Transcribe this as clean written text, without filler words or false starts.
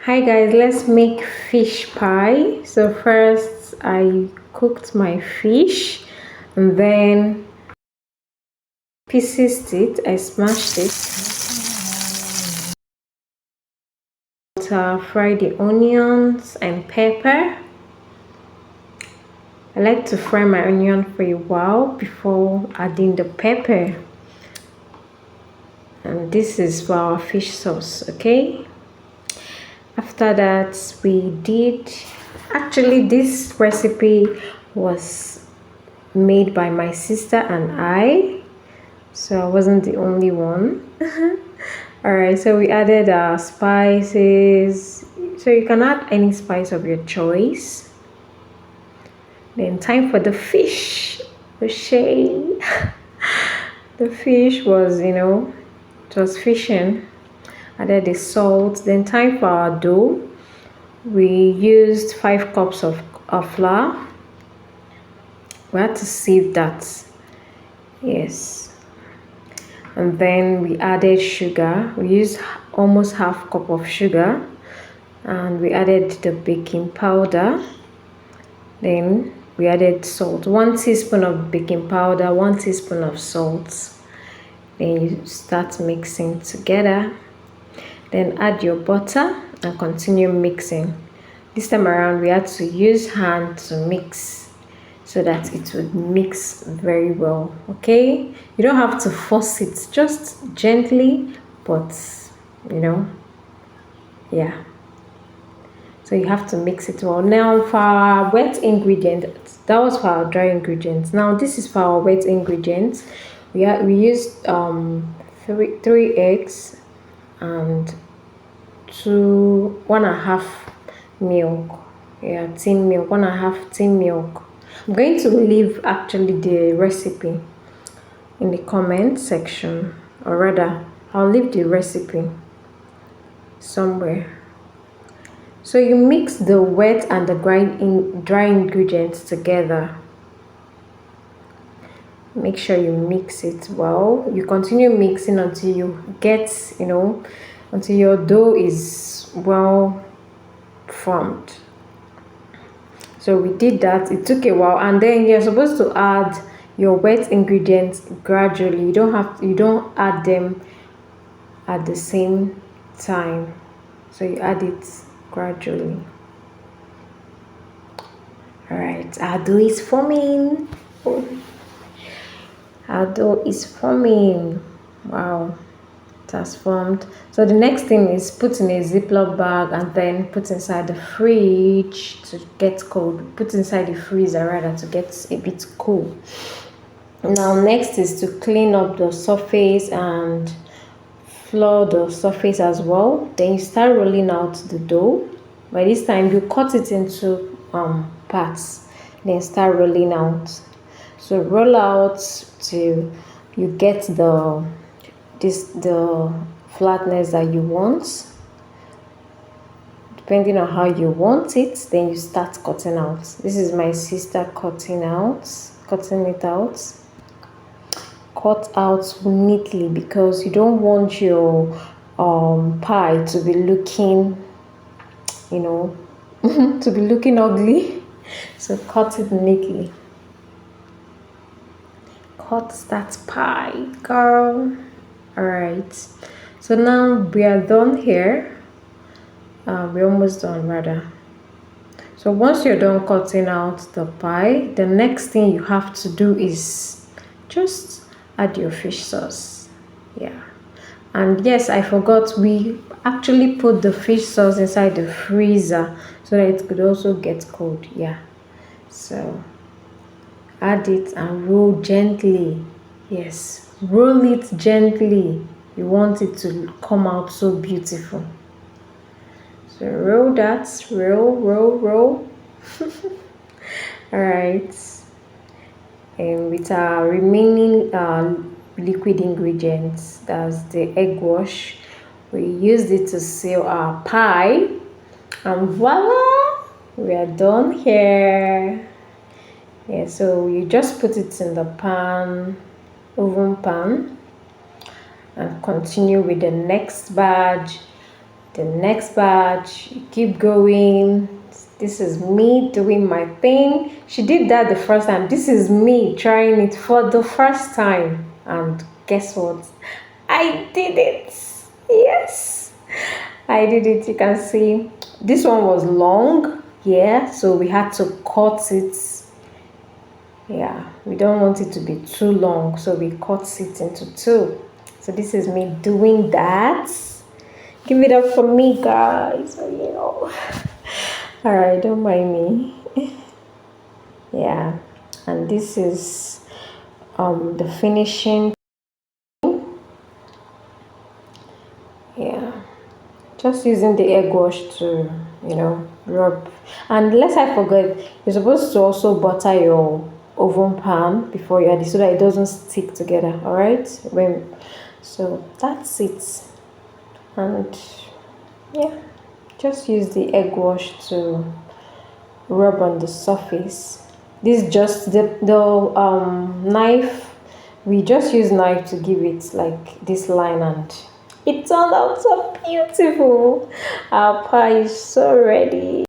Hi guys, let's make fish pie. So first I cooked my fish and then pieces it, I smashed it, fry the onions and pepper. I like to fry my onion for a while before adding the pepper. And this is for our fish sauce, okay? After that, actually this recipe was made by my sister and I, so I wasn't the only one. All right, so we added our spices, so you can add any spice of your choice. Then time for the fish. O'Shea. The fish was, it was fishing. Added the salt. Then time for our dough. We used 5 cups of flour. We had to sieve that. Yes. And then we added sugar. We used almost half cup of sugar. And we added the baking powder. Then we added salt. 1 teaspoon of baking powder, 1 teaspoon of salt. Then you start mixing together. Then add your butter and continue mixing. This time around we had to use hand to mix so that it would mix very well. Okay, you don't have to force it, just gently, but yeah, so you have to mix it well. Now for our wet ingredients, that was for our dry ingredients. Now this is for our wet ingredients. We used three eggs and 1.5 milk, tin milk, 1.5 tin milk. I'm going to leave actually the recipe in the comment section, or rather I'll leave the recipe somewhere. So you mix the wet and the dry ingredients together. Make sure you mix it well. You continue mixing until you get, until your dough is well formed. So we did that. It took a while, and then you're supposed to add your wet ingredients gradually. You don't add them at the same time. So you add it gradually. All right, our dough is forming. Our dough is forming. Wow, it has formed. So the next thing is put in a Ziploc bag and then put inside the fridge to get cold. Put inside the freezer rather to get a bit cool. Now next is to clean up the surface and flour the surface as well. Then you start rolling out the dough. By this time you cut it into parts, then start rolling out. So roll out till you get the flatness that you want. Depending on how you want it, then you start cutting out. This is my sister cutting it out. Cut out neatly because you don't want your pie to be looking, to be looking ugly. So cut it neatly. Cut that pie, girl. All right, so now we are done here. We're almost done rather. So once you're done cutting out the pie, the next thing you have to do is just add your fish sauce. Yeah, and yes, I forgot, we actually put the fish sauce inside the freezer so that it could also get cold. Yeah, so add it and roll gently. Yes, roll it gently. You want it to come out so beautiful. So roll that, roll. All right, and with our remaining liquid ingredients, that's the egg wash, we used it to seal our pie, and voila, we are done here. Yeah, so you just put it in the oven pan, and continue with the next batch. The next batch, keep going. This is me doing my thing. She did that the first time. This is me trying it for the first time. And guess what? I did it. Yes, I did it. You can see this one was long. Yeah, so we had to cut it. Yeah, we don't want it to be too long, so we cut it into two. So this is me doing that. Give it up for me, guys. All right, don't mind me. Yeah, and this is the finishing. Yeah, just using the egg wash to rub. And lest I forget, you're supposed to also butter your oven pan before you add it so that it doesn't stick together. All right, so that's it. And yeah, just use the egg wash to rub on the surface. This is just the knife. We just use knife to give it like this line, and it turned out so beautiful. Our pie is so ready.